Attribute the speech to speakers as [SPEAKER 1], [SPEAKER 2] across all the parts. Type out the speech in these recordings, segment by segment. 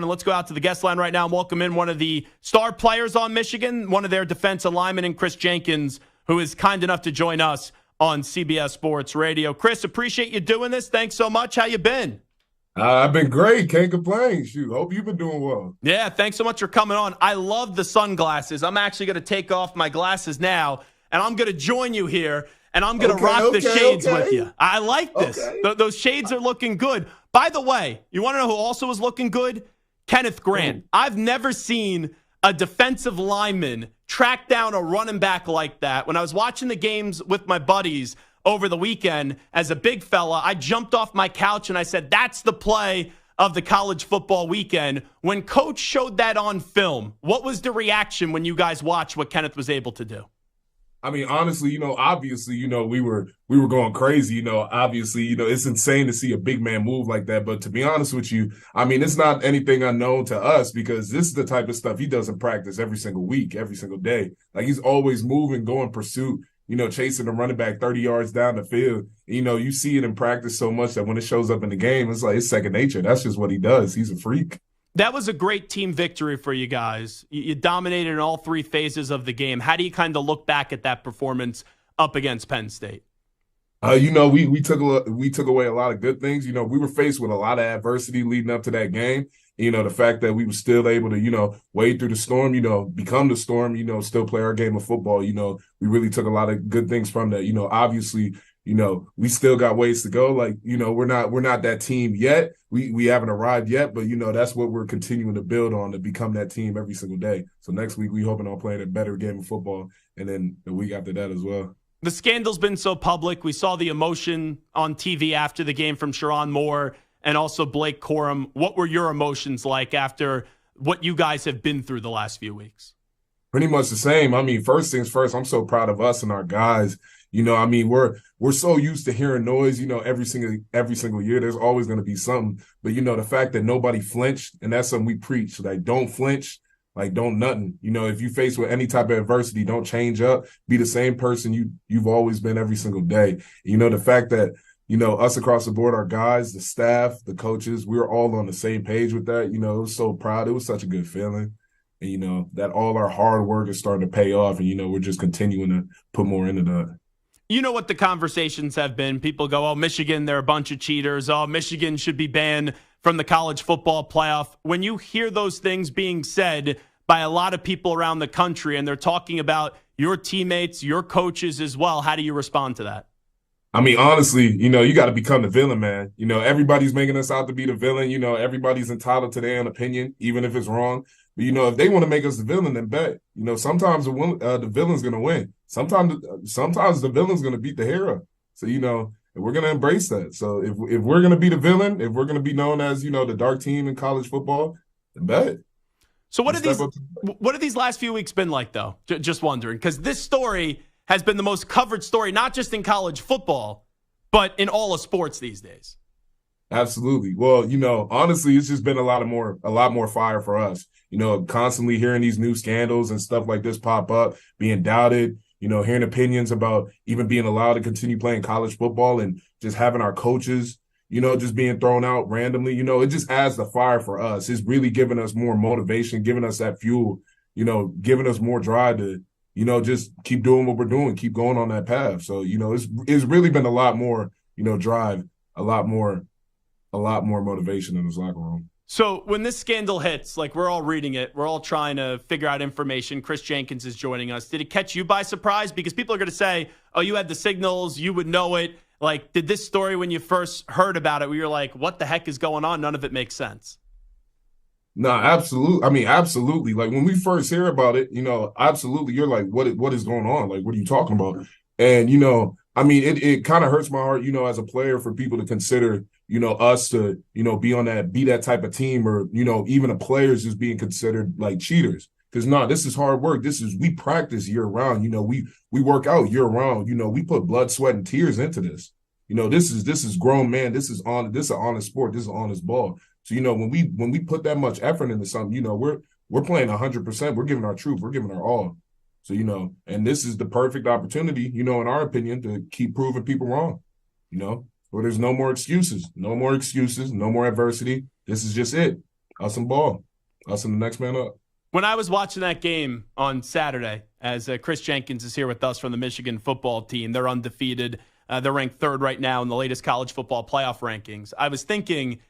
[SPEAKER 1] And let's go out to the guest line right now and welcome in one of the star players on Michigan, one of their defensive linemen, Kris Jenkins, who is kind enough to join us on CBS Sports Radio. Kris, appreciate you doing this. Thanks so much. How you been?
[SPEAKER 2] I've been great. Can't complain. Shoot, hope you've been doing well.
[SPEAKER 1] Yeah, thanks so much for coming on. I love the sunglasses. I'm actually going to take off my glasses now, and I'm going to join you here, and I'm going to rock the shades with you. I like this. Those shades are looking good. By the way, you want to know who also is looking good? Kenneth Grant. I've never seen a defensive lineman track down a running back like that. When I was watching the games with my buddies over the weekend as a big fella, I jumped off my couch and I said, that's the play of the college football weekend. When Coach showed that on film, what was the reaction when you guys watched what Kenneth was able to do?
[SPEAKER 2] I mean, honestly, obviously, we were going crazy. Obviously, it's insane to see a big man move like that. But to be honest with you, I mean, it's not anything unknown to us because this is the type of stuff he does in practice every single week, every single day. Like he's always moving, going pursuit, chasing the running back 30 yards down the field. You see it in practice so much that when it shows up in the game, it's like it's second nature. That's just what he does. He's a freak.
[SPEAKER 1] That was a great team victory for you guys. You dominated in all three phases of the game. How do you kind of look back at that performance up against Penn State?
[SPEAKER 2] We took away a lot of good things. We were faced with a lot of adversity leading up to that game. The fact that we were still able to, wade through the storm, become the storm, still play our game of football. We really took a lot of good things from that. Obviously, we still got ways to go. Like, we're not that team yet. We haven't arrived yet, but that's what we're continuing to build on to become that team every single day. So next week we hoping on playing a better game of football, and then the week after that as well.
[SPEAKER 1] The scandal's been so public. We saw the emotion on TV after the game from Sharon Moore and also Blake Corum. What were your emotions like after what you guys have been through the last few weeks?
[SPEAKER 2] Pretty much the same. I mean, first things first, I'm so proud of us and our guys. We're so used to hearing noise, every single year. There's always going to be something. But, the fact that nobody flinched, and that's something we preach, like don't flinch, like don't nothing. If you face with any type of adversity, don't change up. Be the same person you've always been every single day. The fact that, us across the board, our guys, the staff, the coaches, we were all on the same page with that. It was so proud. It was such a good feeling. And, that all our hard work is starting to pay off. And, we're just continuing to put more into that.
[SPEAKER 1] You know what the conversations have been. People go, oh, Michigan, they're a bunch of cheaters. Oh, Michigan should be banned from the college football playoff. When you hear those things being said by a lot of people around the country and they're talking about your teammates, your coaches as well, how do you respond to that?
[SPEAKER 2] I mean, honestly, you got to become the villain, man. Everybody's making us out to be the villain. Everybody's entitled to their own opinion, even if it's wrong. But, if they want to make us the villain, then bet. Sometimes the villain's going to win. Sometimes the villain's going to beat the hero. So, we're going to embrace that. So if we're going to be the villain, if we're going to be known as, the dark team in college football, then bet.
[SPEAKER 1] So what have these last few weeks been like, though? Just wondering, because this story has been the most covered story, not just in college football, but in all of sports these days.
[SPEAKER 2] Absolutely. Well, honestly, it's just been a lot more fire for us. Constantly hearing these new scandals and stuff like this pop up, being doubted, hearing opinions about even being allowed to continue playing college football and just having our coaches, just being thrown out randomly. It just adds the fire for us. It's really giving us more motivation, giving us that fuel, giving us more drive to, just keep doing what we're doing, keep going on that path. So, it's really been a lot more, drive, a lot more motivation in this locker room.
[SPEAKER 1] So when this scandal hits, like we're all reading it, we're all trying to figure out information. Kris Jenkins is joining us. Did it catch you by surprise? Because people are going to say, oh, you had the signals, you would know it. Like, did this story, when you first heard about it, where you're like, what the heck is going on? None of it makes sense.
[SPEAKER 2] No, absolutely. I mean, absolutely. Like when we first hear about it, absolutely. You're like, what is going on? Like, what are you talking about? And, I mean, it kind of hurts my heart, as a player for people to consider, us to, be that type of team or, even the players just being considered like cheaters. Because this is hard work. We practice year round. We work out year round. We put blood, sweat, and tears into this. This is grown man. This is an honest sport. This is an honest ball. So, when we put that much effort into something, we're playing 100%. We're giving our truth. We're giving our all. So, and this is the perfect opportunity, in our opinion, to keep proving people wrong, where there's no more excuses, no more adversity. This is just it. Us and ball. Us and the next man up.
[SPEAKER 1] When I was watching that game on Saturday, as Kris Jenkins is here with us from the Michigan football team, they're undefeated. They're ranked third right now in the latest college football playoff rankings. I was thinking,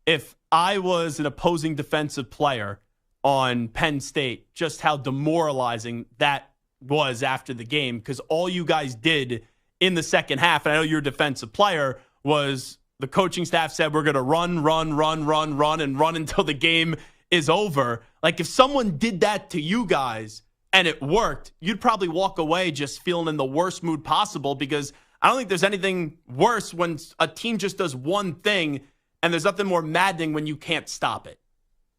[SPEAKER 1] if I was an opposing defensive player on Penn State, just how demoralizing that was after the game, because all you guys did in the second half, and I know you're a defensive player, was the coaching staff said we're going to run and run until the game is over. Like, if someone did that to you guys and it worked, you'd probably walk away just feeling in the worst mood possible, because I don't think there's anything worse when a team just does one thing, and there's nothing more maddening when you can't stop it.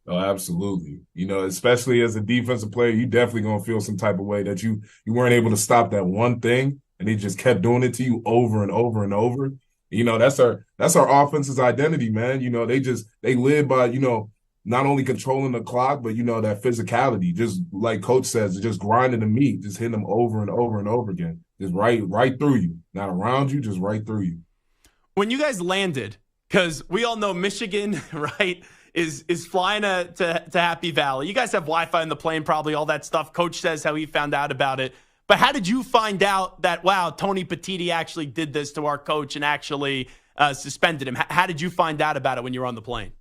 [SPEAKER 2] Oh, absolutely. You know, especially as a defensive player, you definitely going to feel some type of way that you weren't able to stop that one thing, and they just kept doing it to you over and over and over. You know, that's our offense's identity, man. You know, they live by, you know, not only controlling the clock, but, you know, that physicality, just like Coach says, just grinding the meat, just hitting them over and over and over again. Just right through you, not around you, just right through you.
[SPEAKER 1] When you guys landed, because we all know Michigan, right, is flying to Happy Valley. You guys have Wi-Fi in the plane, probably all that stuff. Coach says how he found out about it. But how did you find out that, wow, Tony Petitti actually did this to our coach and actually suspended him? How did you find out about it when you were on the plane?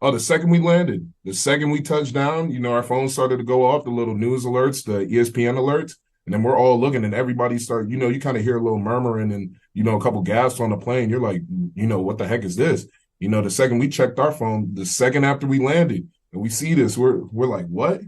[SPEAKER 2] Oh, the second we landed, the second we touched down, you know, our phones started to go off, the little news alerts, the ESPN alerts. And then we're all looking, and everybody started, you know, you kind of hear a little murmuring and, you know, a couple gasps on the plane. You're like, you know, what the heck is this? You know, the second we checked our phone, the second after we landed, and we see this, we're like, what?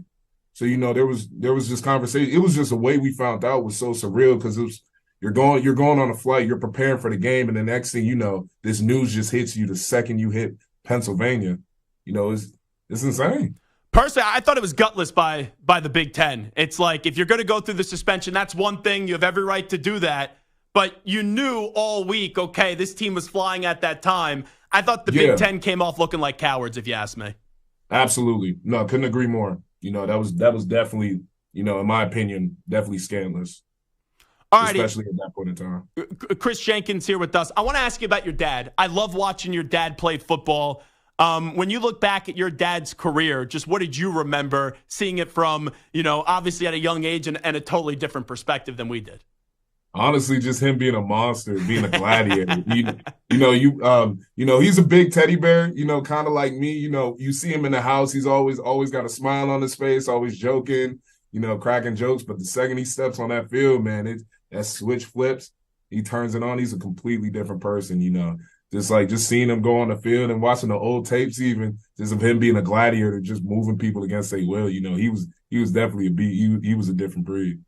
[SPEAKER 2] So, you know, there was this conversation. It was just a way we found out was so surreal, because it was you're going on a flight, you're preparing for the game, and the next thing you know, this news just hits you the second you hit Pennsylvania. You know, it's insane.
[SPEAKER 1] Personally, I thought it was gutless by the Big Ten. It's like, if you're going to go through the suspension, that's one thing. You have every right to do that. But you knew all week, okay, this team was flying at that time. I thought the Big Ten came off looking like cowards, if you ask me.
[SPEAKER 2] Absolutely. No, I couldn't agree more. You know, that was definitely, you know, in my opinion, definitely scandalous. Especially at that point in time.
[SPEAKER 1] Kris Jenkins here with us. I want to ask you about your dad. I love watching your dad play football. When you look back at your dad's career, just what did you remember seeing it from, you know, obviously at a young age and a totally different perspective than we did?
[SPEAKER 2] Honestly, just him being a monster, being a gladiator. He's a big teddy bear, you know, kind of like me. You know, you see him in the house, he's always got a smile on his face, always joking, you know, cracking jokes. But the second he steps on that field, man, that switch flips, he turns it on. He's a completely different person, you know. Just seeing him go on the field and watching the old tapes, even just of him being a gladiator, just moving people against their will. You know, he was definitely he was a different breed.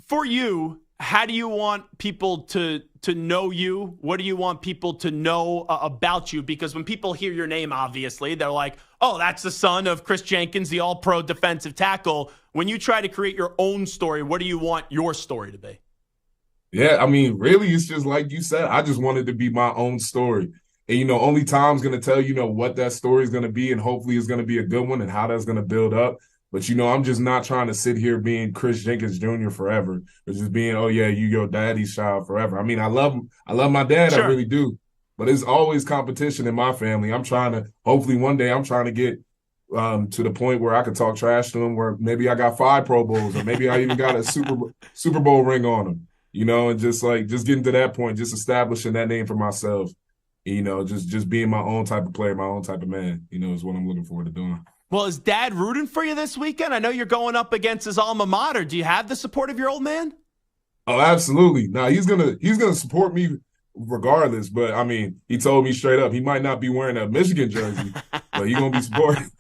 [SPEAKER 1] For you, how do you want people to know you? What do you want people to know about you? Because when people hear your name, obviously, they're like, oh, that's the son of Kris Jenkins, the all-pro defensive tackle. When you try to create your own story, what do you want your story to be?
[SPEAKER 2] Yeah, I mean, really, it's just like you said. I just wanted to be my own story. And, you know, only time's going to tell, you know, what that story is going to be, and hopefully it's going to be a good one and how that's going to build up. But, you know, I'm just not trying to sit here being Kris Jenkins Jr. forever, or just being, oh, yeah, you your daddy's child forever. I mean, I love my dad. Sure. I really do. But it's always competition in my family. Hopefully one day I'm trying to get to the point where I could talk trash to him, where maybe I got 5 Pro Bowls, or maybe I even got a Super Bowl ring on him. You know, and just getting to that point, just establishing that name for myself, you know, just being my own type of player, my own type of man, you know, is what I'm looking forward to doing.
[SPEAKER 1] Well, is Dad rooting for you this weekend? I know you're going up against his alma mater. Do you have the support of your old man?
[SPEAKER 2] Oh, absolutely. Now, he's gonna support me regardless, but, I mean, he told me straight up he might not be wearing a Michigan jersey, but he's going to be supporting.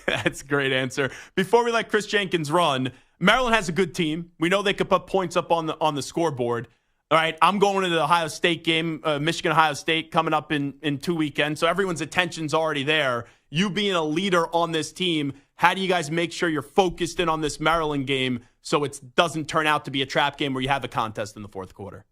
[SPEAKER 1] That's a great answer. Before we let Kris Jenkins run, Maryland has a good team. We know they could put points up on the scoreboard. All right, I'm going to the Ohio State game, Michigan-Ohio State, coming up in 2 weekends, so everyone's attention's already there. You being a leader on this team, how do you guys make sure you're focused in on this Maryland game so it doesn't turn out to be a trap game where you have a contest in the fourth quarter?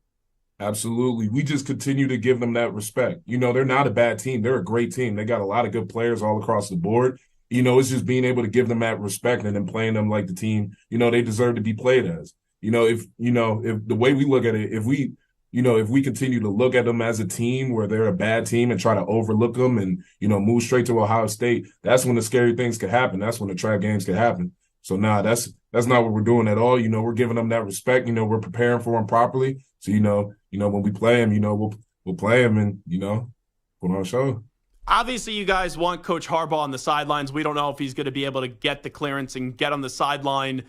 [SPEAKER 2] Absolutely. We just continue to give them that respect. You know, they're not a bad team. They're a great team. They got a lot of good players all across the board. You know, it's just being able to give them that respect and then playing them like the team, you know, they deserve to be played as. You know, if the way we look at it, if we if we continue to look at them as a team where they're a bad team and try to overlook them and, move straight to Ohio State, that's when the scary things could happen. That's when the trap games could happen. So, that's not what we're doing at all. We're giving them that respect. We're preparing for them properly. So, when we play them, we'll play them and, put on a show.
[SPEAKER 1] Obviously, you guys want Coach Harbaugh on the sidelines. We don't know if he's going to be able to get the clearance and get on the sideline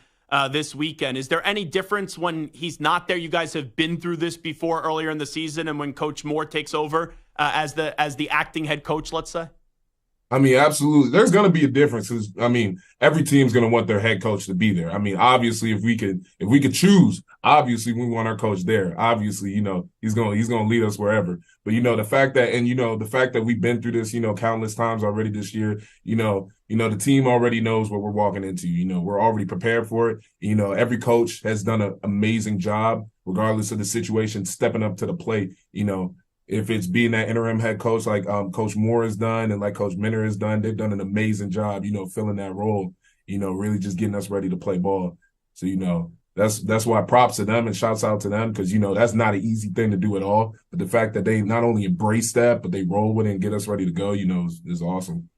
[SPEAKER 1] this weekend. Is there any difference when he's not there? You guys have been through this before earlier in the season and when Coach Moore takes over as the acting head coach, let's say?
[SPEAKER 2] I mean, absolutely. There's going to be a difference. Every team's going to want their head coach to be there. Obviously, if we could choose, obviously we want our coach there. Obviously, he's going to lead us wherever. But the fact that we've been through this, countless times already this year, the team already knows what we're walking into. We're already prepared for it. Every coach has done an amazing job, regardless of the situation, stepping up to the plate. If it's being that interim head coach like Coach Moore has done and like Coach Minter has done, they've done an amazing job, filling that role, really just getting us ready to play ball. So, that's why props to them and shouts out to them because, that's not an easy thing to do at all. But the fact that they not only embrace that, but they roll with it and get us ready to go, is awesome.